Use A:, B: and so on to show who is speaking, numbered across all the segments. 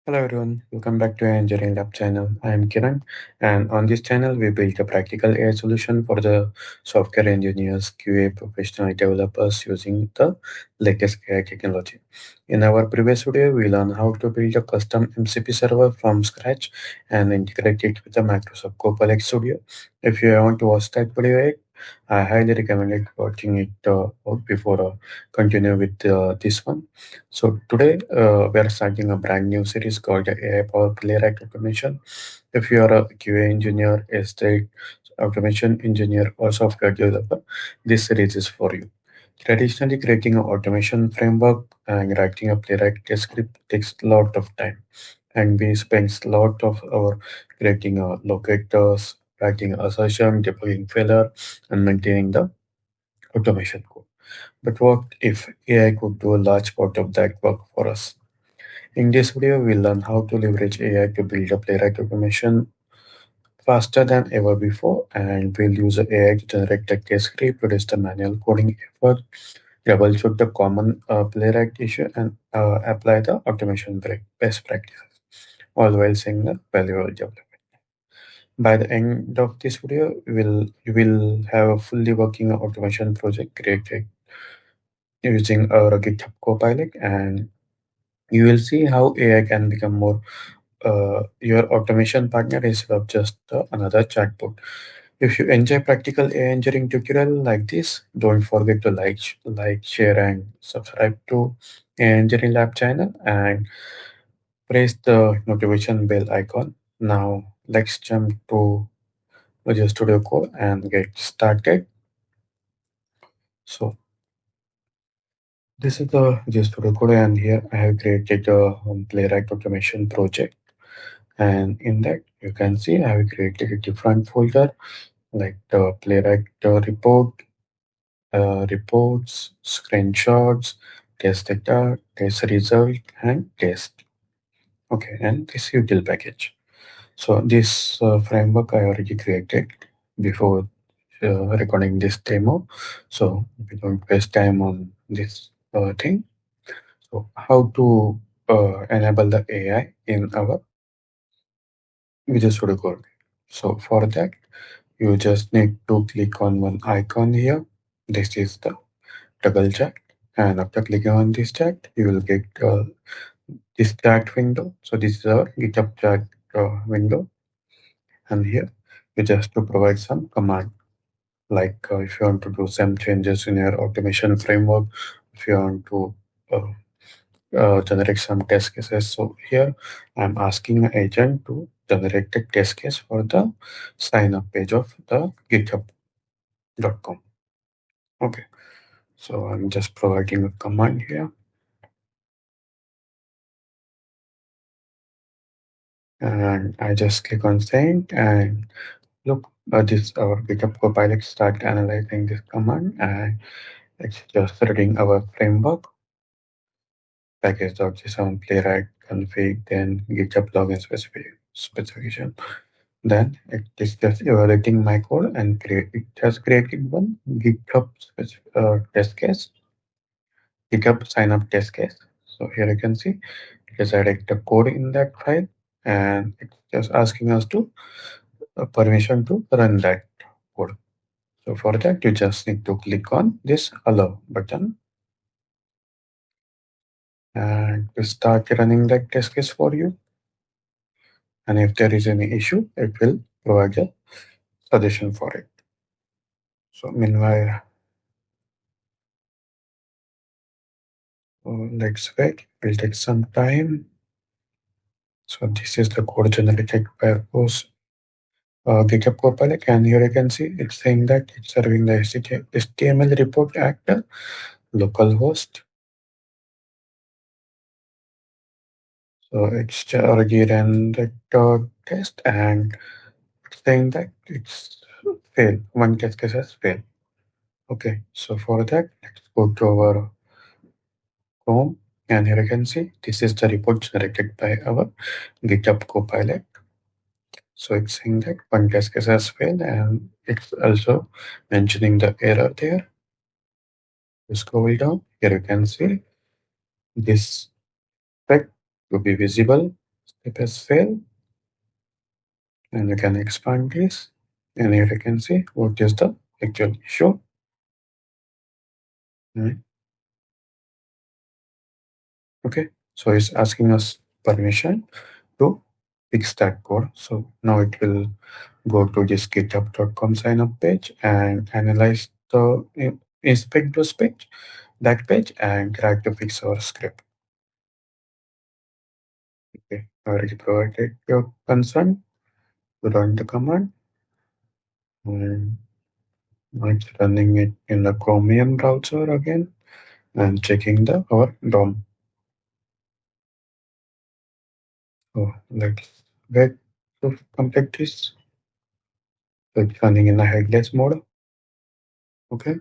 A: Hello everyone, welcome back to our Engineering Lab channel. I am Kiran, and on this channel we build a practical AI solution for the software engineers, QA professional developers using the latest AI technology. In our previous video, we learned how to build a custom MCP server from scratch and integrate it with the Microsoft Copilot Studio. If you want to watch that video, I highly recommend it watching it out before continue with this one. So today we are starting a brand new series called the AI Power Playwright Automation. If you are a QA engineer, a state automation engineer, or software developer, this series is for you. Traditionally, creating an automation framework and writing a playwright test script takes a lot of time, and we spend a lot of our creating locators, writing assertion, debugging failure, and maintaining the automation code. But what if AI could do a large part of that work for us? In this video, we'll learn how to leverage AI to build a playwright automation faster than ever before, and we'll use AI to generate the test script, reduce the manual coding effort, troubleshoot the common playwright issue, and apply the automation best practices, all while seeing the valuable development. By the end of this video, you will have a fully working automation project created using our GitHub Copilot, and you will see how AI can become more your automation partner instead of just another chatbot. If you enjoy practical AI engineering tutorial like this, don't forget to like, share, and subscribe to AI Engineering Lab channel and press the notification bell icon. Now let's jump to Visual Studio Code and get started. So this is the Visual Studio Code, and here I have created a Playwright automation project. And in that, you can see I have created a different folder like the playwright report, reports, screenshots, test data, test result, and test. Okay, and this util package. So this framework I already created before recording this demo. So we don't waste time on this thing. So how to enable the AI in our Visual Studio Code. So for that, you just need to click on one icon here. This is the double chat, and after clicking on this chat, you will get this chat window. So this is our GitHub chat window, and here you just to provide some command. Like if you want to do some changes in your automation framework, if you want to generate some test cases. So here I'm asking an agent to generate the test case for the sign up page of the github.com. Okay, so I'm just providing a command here. And I just click on send, and look, this our GitHub Copilot start analyzing this command, and it's just reading our framework package.json playwright config, then GitHub login specification. Then it is just evaluating my code and it has created one GitHub test case, GitHub sign up test case. So here you can see it has added the code in that file, and it's just asking us to permission to run that code. So for that, you just need to click on this allow button, and to start running that test case for you. And if there is any issue, it will provide a suggestion for it. So meanwhile, let's wait. It will take some time. So this is the code generated by post GitHub Copilot, and here you can see it's saying that it's serving the HTML report at the localhost. So it's already ran the test, and it's saying that it's failed. One test case has failed. Okay, so for that, let's go to our Chrome, and here you can see this is the report generated by our GitHub Copilot. So it's saying that one test case has failed, and it's also mentioning the error there. You scroll down, here you can see this effect to be visible. step has failed, and you can expand this, and here you can see what is the actual issue. Right. Okay, so it's asking us permission to fix that code. So now it will go to this github.com sign up page and analyze the inspect those page, that page, and try to fix our script. Okay, I already provided your concern to run the command, and now it's running it in the Chromium browser again and checking the our DOM. So let's wait to complete this. So it's running in a headless mode. Okay,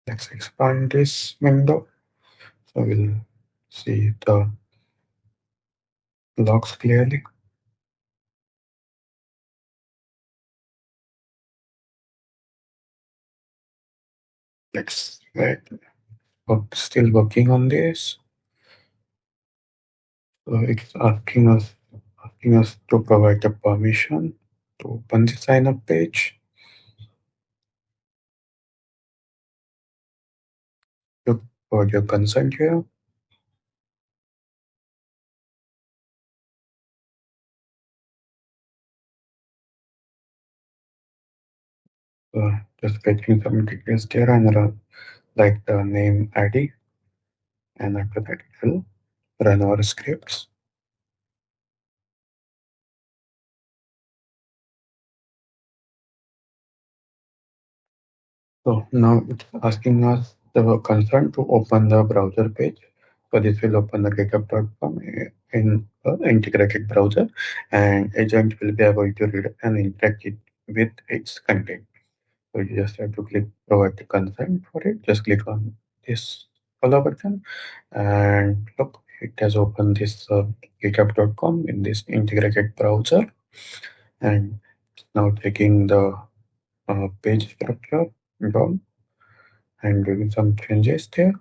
A: let's expand this window. So we'll see the logs clearly. Let's wait. Still working on this. So it's asking us to provide the permission to open the sign up page. Look for your consent here. Just fetching some details there and like the name ID, and after that it will run our scripts. So now it's asking us the consent to open the browser page. So this will open the github.com in an integrated browser, and agent will be able to read and interact it with its content. So you just have to click provide the consent for it. Just click on this follow button, and look, it has opened this github.com in this integrated browser, and now taking the page structure down and doing some changes there.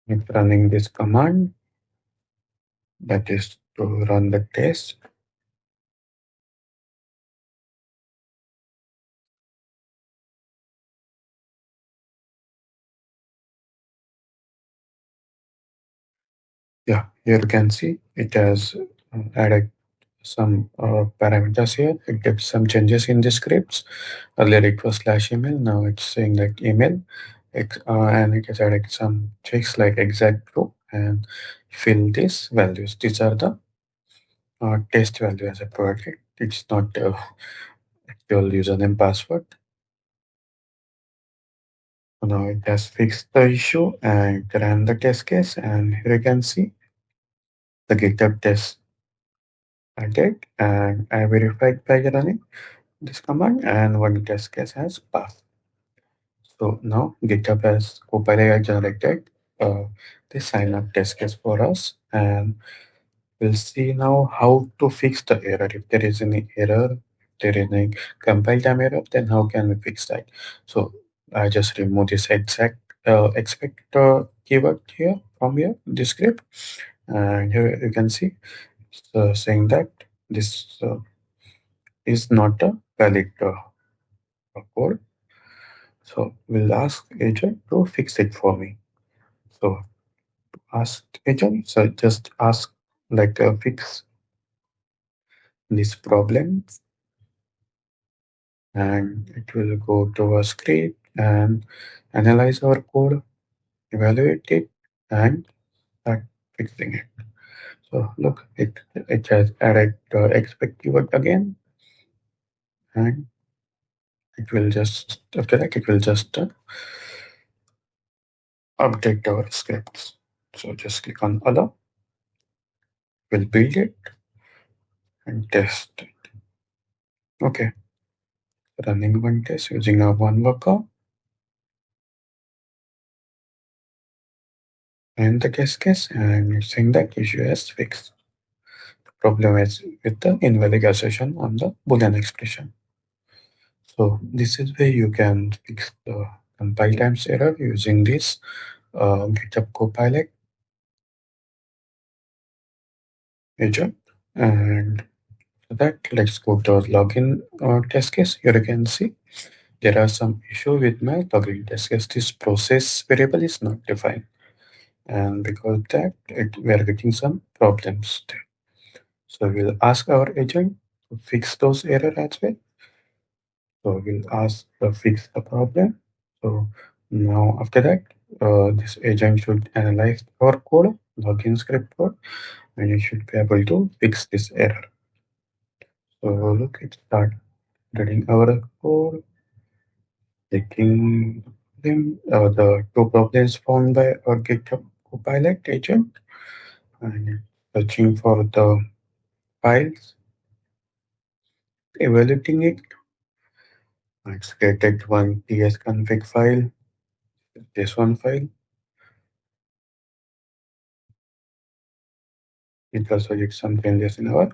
A: It's running this command, that is to run the test. Yeah, here you can see it has added some parameters here. It did some changes in the scripts. Earlier it was /email, now it's saying like email. And it has added some checks like exact true and fill these values. These are the test value as a provided. It's not actual username password. So now it has fixed the issue and ran the test case, and here you can see the GitHub test I did, and I verified by running this command, and one test case has passed. So now GitHub has Copilot generated the sign up test case for us, and we'll see now how to fix the error. If there is any error, if there is any compile time error, then how can we fix that? So I just remove this exact expect keyword here from here, this script, and here you can see saying that this is not a valid code. So we'll ask agent to fix it for me. So ask agent, so just ask like fix this problem, and it will go to a script and analyze our code, evaluate it, and start fixing it. So look, it has added expect keyword again, and it will just after that it will just update our scripts. So just click on allow, we'll build it and test it. Okay, running one test using a one worker, and the test case, and it's saying that issue is fixed. The problem is with the invalid assertion on the Boolean expression. So this is where you can fix the compile times error using this GitHub Copilot agent. And for that, let's go to login test case. Here you can see there are some issue with my login test case. This process variable is not defined, and because of that, we are getting some problems there. So we'll ask our agent to fix those error as well. So we'll ask to fix the problem. So now after that, this agent should analyze our code, login script code, and it should be able to fix this error. So look, it start reading our code, taking them the two problems found by our GitHub Copilot agent, and searching for the files, evaluating it. It's created one tsconfig file, this one file. It also did some changes in our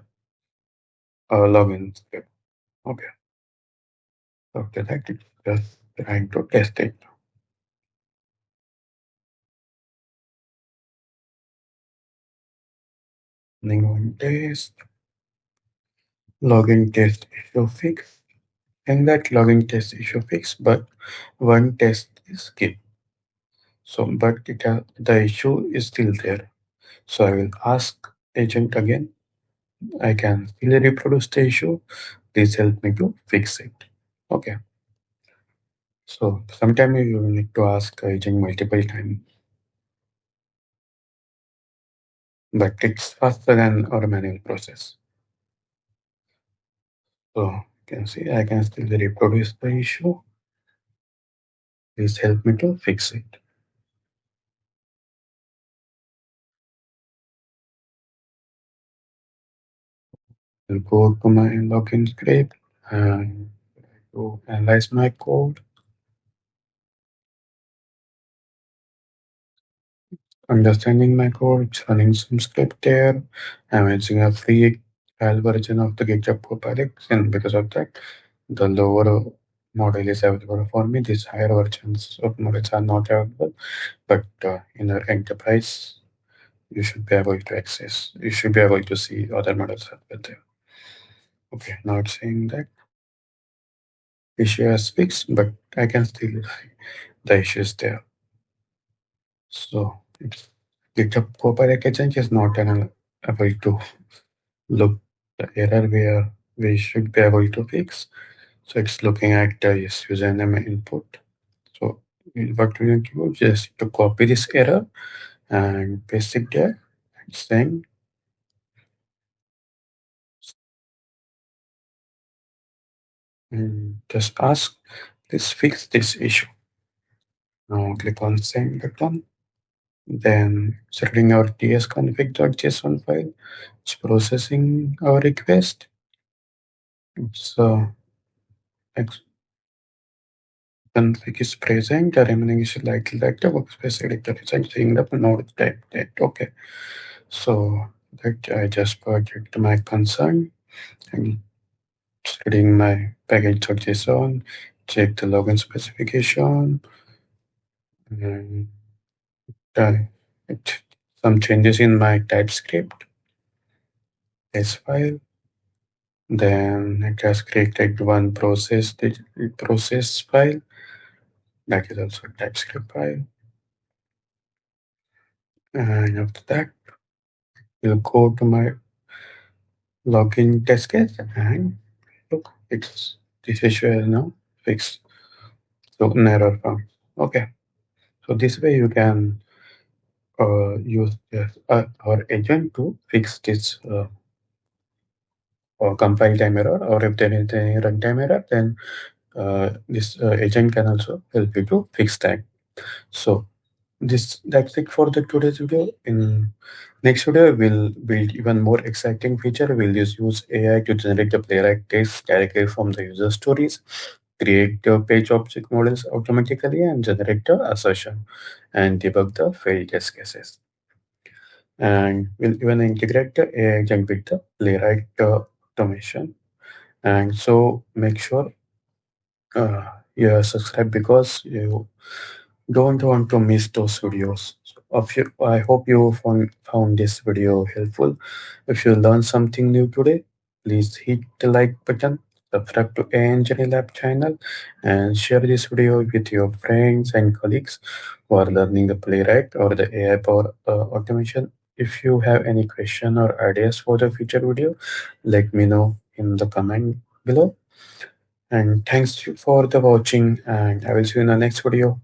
A: login script. Okay. After that, it's just trying to test it. Running on test, login test issue fix. And that login test issue fix, but one test is skipped. So, but the issue is still there. So I will ask agent again. I can still reproduce the issue. Please help me to fix it. Okay. So sometimes you need to ask agent multiple times, but it's faster than our manual process. So you can see I can still reproduce the issue. Please help me to fix it. I'll go to my login script and to analyze my code, understanding my code, it's running some script there. I'm using a free trial version of the GitHub Copilot, and because of that, the lower model is available for me. These higher versions of models are not available, but in our enterprise, you should be able to access. You should be able to see other models available there. Okay, now it's saying that issue is fixed, but I can still see the issues there. So it's GitHub Copilot agent is not able to look the error where we should be able to fix. So it's looking at the username input. So what we need to do is just to copy this error and paste it there. It's saying just ask, please fix this issue. Now click on send button. Then setting our tsconfig.json file. It's processing our request. It's config is present. The remaining is likely that the workspace editor is saying the node type that. Okay. So that I just project my concern and setting my package.json, check the login specification, and it, some changes in my TypeScript test file. Then it has created one process file that is also a TypeScript file. And after that, we'll go to my login test case and look, it's this issue is now fixed. So an error found. Okay. So this way you can use our agent to fix this compile time error, or if there is any runtime error, then this agent can also help you to fix that. So that's it for the today's video. In next video, we'll build even more exciting feature. We'll use AI to generate the playwright text directly from the user stories, create the page object models automatically, and generate the assertion and debug the failed test cases. And we'll even integrate the AI agent with the playwright automation. And so make sure you have subscribed because you don't want to miss those videos. I hope you found this video helpful. If you learned something new today, please hit the like button, subscribe to AI Engineering Lab channel, and share this video with your friends and colleagues who are learning the Playwright or the AI power automation. If you have any question or ideas for the future video, let me know in the comment below. And thanks for the watching, and I will see you in the next video.